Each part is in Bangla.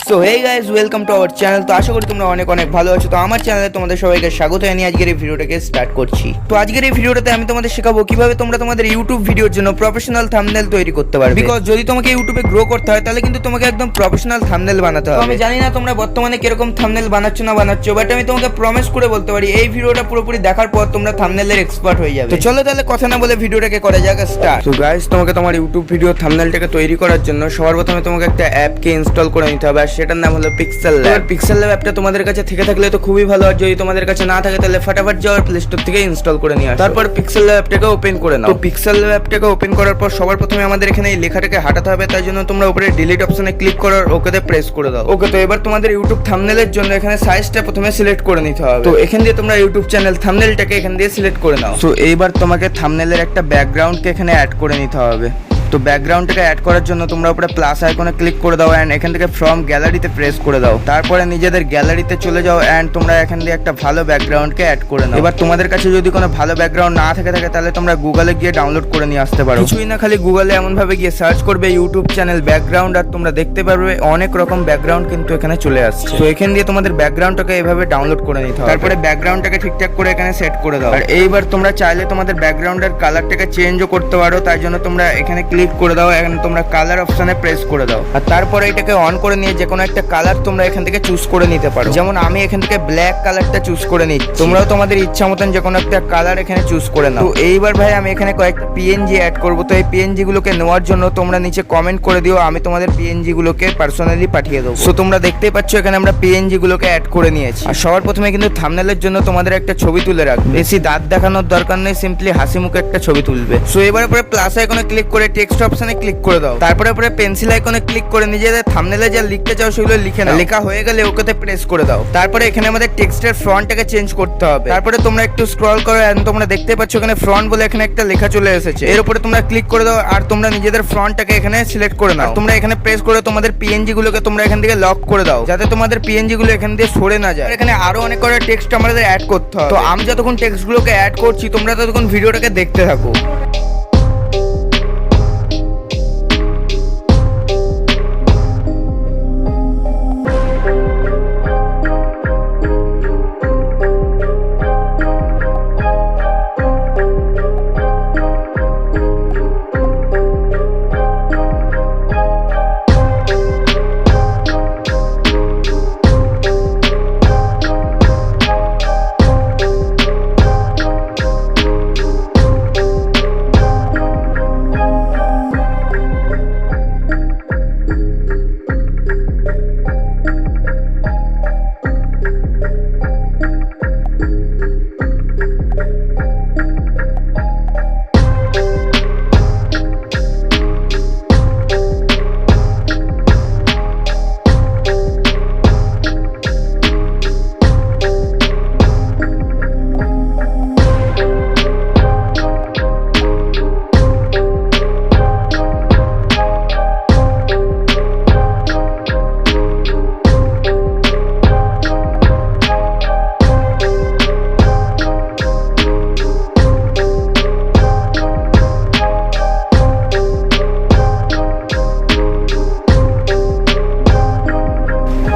So hey guys, welcome to our channel. তো আশা করি তোমরা অনেক অনেক ভালো আছো। তো আমার চ্যানেলে তোমাদের সবাইকে স্বাগত জানিয়ে আজকের এই ভিডিওটাকে স্টার্ট করছি। তো আজকের এই ভিডিওটাতে আমি তোমাদের শেখাবো কিভাবে তোমরা তোমাদের ইউটিউব ভিডিওর জন্য প্রফেশনাল থাম্বনেল তৈরি করতে পারবে। বিকজ যদি তোমাকে ইউটিউবে গ্রো করতে হয় তাহলে কিন্তু তোমাকে একদম প্রফেশনাল থাম্বনেল বানাতে হবে। আমি জানি না তোমরা বর্তমানে কিরকম থাম্বনেল বানাচ্ছ না বানাচ্ছ, বাট আমি তোমাকে প্রমিস করে বলতে পারি এই ভিডিওটা পুরোপুরি দেখার পর তোমরা থাম্বনেলের এক্সপার্ট হয়ে যাবে। তো চলো তাহলে কথা না বলে ভিডিওটাকে করা যাক স্টার্ট। তো গাইস, তোমাকে তোমার ইউটিউব ভিডিও থাম্বনেলটাকে তৈরি করার জন্য সবার প্রথমে তোমাকে একটা অ্যাপকে ইনস্টল করে নিতে হবে, আর সেটার নাম হলো পিক্সেল ল্যাব। পিক্সেল ল্যাব অ্যাপটা তোমাদের কাছে থেকে থাকলে তো খুবই ভালো, আর যদি তোমাদের কাছে না থাকে তাহলে ফটাফট যাও প্লে স্টোর থেকে ইনস্টল করে নিয়ে আসো। তারপর পিক্সেল ল্যাব অ্যাপটাকে ওপেন করে নাও। তো পিক্সেল ল্যাব অ্যাপটাকে ওপেন করার পর সবার প্রথমে আমাদের এখানে এই লেখাটাকে হাঁটাতে হবে, তাই জন্য তোমরা উপরে ডিলিট অপশনে ক্লিক করো আর ওকেতে প্রেস করে দাও। ওকে, তো এবার তোমাদের ইউটিউব থাম্বনেলের জন্য এখানে সাইজটা প্রথমে সিলেক্ট করে নিতে হবে। তো এখান দিয়ে তোমরা ইউটিউব চ্যানেল থাম্বনেলটাকে এখান দিয়ে সিলেক্ট করে নাও। তো এইবার তোমাকে থাম্বনেলের একটা ব্যাকগ্রাউন্ডকে এখানে অ্যাড করে নিতে হবে। তো ব্যাকগ্রাউন্ডটাকে অ্যাড করার জন্য তোমরা উপরে প্লাস আইকনে ক্লিক করে দাও এন্ড এখান থেকে ফ্রম গ্যালারিতে প্রেস করে দাও। তারপরে নিজেদের গ্যালারিতে চলে যাও এন্ড তোমরা এখান দিয়ে একটা ভালো ব্যাকগ্রাউন্ডকে অ্যাড করে নাও। এবার তোমাদের কাছে যদি কোনো ভালো ব্যাকগ্রাউন্ড না থাকে তাহলে তোমরা গুগলে গিয়ে ডাউনলোড করে নিয়ে আসতে পারো। কিছুই না, খালি গুগলে এমন ভাবে গিয়ে সার্চ করবে ইউটিউব চ্যানেল ব্যাকগ্রাউন্ড, আর তোমরা দেখতে পারবে অনেক রকম ব্যাকগ্রাউন্ড কিন্তু এখানে চলে আসছে। তো এখান দিয়ে তোমাদের ব্যাকগ্রাউন্ডটাকে এভাবে ডাউনলোড করে নিতে হবে। তারপরে ব্যাকগ্রাউন্ডটাকে ঠিকঠাক করে এখানে সেট করে দাও। আর এইবার তোমরা চাইলে তোমাদের ব্যাকগ্রাউন্ডের কালারটাকে চেঞ্জও করতে পারো, তাই জন্য তোমরা এখানে ক্লিক করে দাও। এখানে তোমরা কালার অপশনে প্রেস করে দাও, আর তারপরে এটাকে অন করে নিয়ে যে কোনো একটা কালার তোমরা এখান থেকে চুজ করে নিতে পারো। যেমন আমি এখান থেকে ব্ল্যাক কালারটা চুজ করে নিচ্ছি, তোমরাও তোমাদের ইচ্ছা মতন যে কোনো একটা কালার এখানে চুজ করে নাও। তো এইবার ভাই আমি এখানে কয়েকটা পিএনজি অ্যাড করব। তো এই পিএনজি গুলোকে নেওয়ার জন্য তোমরা নিচে কমেন্ট করে দিও, আমি তোমাদের পিএনজি গুলোকে পার্সোনালি পাঠিয়ে দেবো। তো তোমরা দেখতেই পাচ্ছ এখানে আমরা পিএনজি গুলোকে অ্যাড করে নিয়েছি। আর সবার প্রথমে কিন্তু থাম্বনেলের জন্য তোমাদের একটা ছবি তুলে রাখবে। বেশি দাঁত দেখানোর দরকার নেই, সিম্পলি হাসি মুখে একটা ছবি তুলবে। সো এবার পরে প্লাস আইকনে ক্লিক করে টেক্সট অপশনে ক্লিক করে দাও। তারপরে পরে পেন্সিল আইকনে ক্লিক করে নিজেদের থাম্বনেলে যা লিখতে চাও সেগুলো লিখে নাও। লেখা হয়ে গেলে ওকেতে প্রেস করে দাও। তারপরে এখানে আমাদের টেক্সটের ফন্টটাকে চেঞ্জ করতে হবে। তারপরে তোমরা একটু স্ক্রল করো এন্ড তোমরা দেখতে পাচ্ছ এখানে ফন্ট বলে এখানে একটা লেখা চলে এসেছে। এর উপরে তোমরা ক্লিক করে দাও আর তোমরা নিজেদের ফন্টটাকে এখানে সিলেক্ট করে নাও। তোমরা এখানে প্রেস করে তোমাদের পিএনজি গুলোকে তোমরা এখান থেকে লক করে দাও, যাতে তোমাদের পিএনজি গুলো এখান দিয়ে সরে না যায়। এখানে আরো অনেক করে টেক্সট আমাদের অ্যাড করতে হবে। তো আমি যতক্ষণ টেক্সট গুলোকে অ্যাড করছি তোমরা ততক্ষণ ভিডিওটাকে দেখতে থাকো।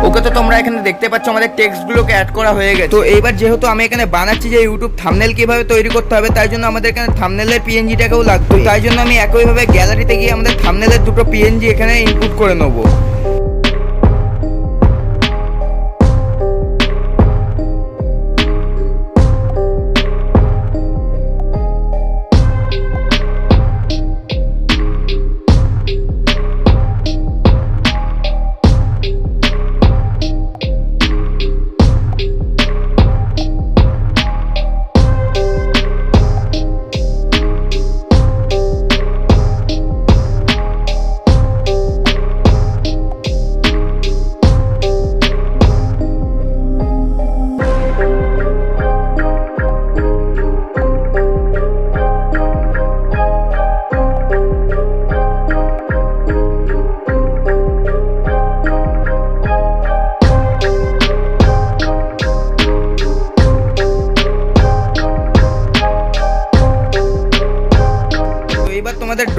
ওকে, তো তোমরা এখানে দেখতে পাচ্ছ আমাদের টেক্সট গুলোকে অ্যাড করা হয়ে গেছে। তো এইবার যেহেতু আমি এখানে বানাচ্ছি যে ইউটিউব থাম্বনেল কিভাবে তৈরি করতে হবে, তাই জন্য আমাদের এখানে থাম্বনেলের পিএনজিটাকেও লাগবে। তাই জন্য আমি একইভাবে গ্যালারিতে গিয়ে আমাদের থাম্বনেলের দুটো পিএনজি এখানে ইনপুট করে নেবো।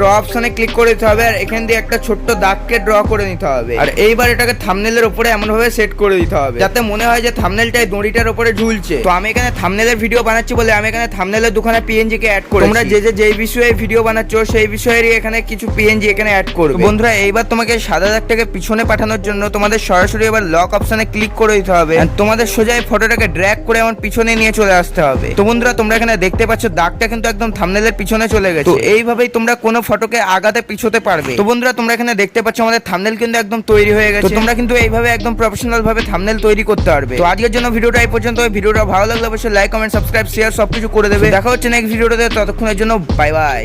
ড্র অপশনে ক্লিক করে দিতে হবে আর এখান দিয়ে একটা ছোট্ট দাগকে ড্র করে নিতে হবে। আর এইবার এটাকে থাম্বনেলের উপরে এমন ভাবে সেট করে দিতে হবে যাতে মনে হয় যে থাম্বনেলটাই দড়িটার উপরে ঝুলছে। তো আমি এখানে থাম্বনেলের ভিডিও বানাচ্ছি বলে আমি এখানে থাম্বনেলের দুখানা পিএনজি কে অ্যাড করেছি। তোমরা যেই বিষয়ে ভিডিও বানাচ্ছো সেই বিষয়েরই এখানে কিছু পিএনজি এখানে অ্যাড করবে। বন্ধুরা এইবার তোমাকে সাদা দাগটাকে পিছনে পাঠানোর জন্য তোমাদের সরাসরি এবার লক অপশনে ক্লিক করে দিতে হবে। তোমাদের সোজা এই ফটোটাকে ড্র্যাগ করে আমার পিছনে নিয়ে চলে আসতে হবে। তো বন্ধুরা তোমরা এখানে দেখতে পাচ্ছ দাগটা কিন্তু একদম থাম্বনেলের পিছনে চলে গেছে। তো এইভাবেই তোমরা কোনো ফটোকে আগাতে পিছোতে পারবে। তো বন্ধুরা তোমরা এখানে দেখতে পাচ্ছ আমাদের থাম্বনেল কিন্তু একদম তৈরি হয়ে গেছে। তো তোমরা কিন্তু এইভাবে একদম প্রফেশনাল ভাবে থাম্বনেল তৈরি করতে পারবে। তো আজকের জন্য ভিডিওটা এই পর্যন্ত। ভিডিওটা ভালো লাগলে অবশ্যই লাইক কমেন্ট সাবস্ক্রাইব শেয়ার সবকিছু করে দেবে। দেখা হচ্ছে নেক্সট ভিডিওতে, ততক্ষণের জন্য বাই বাই।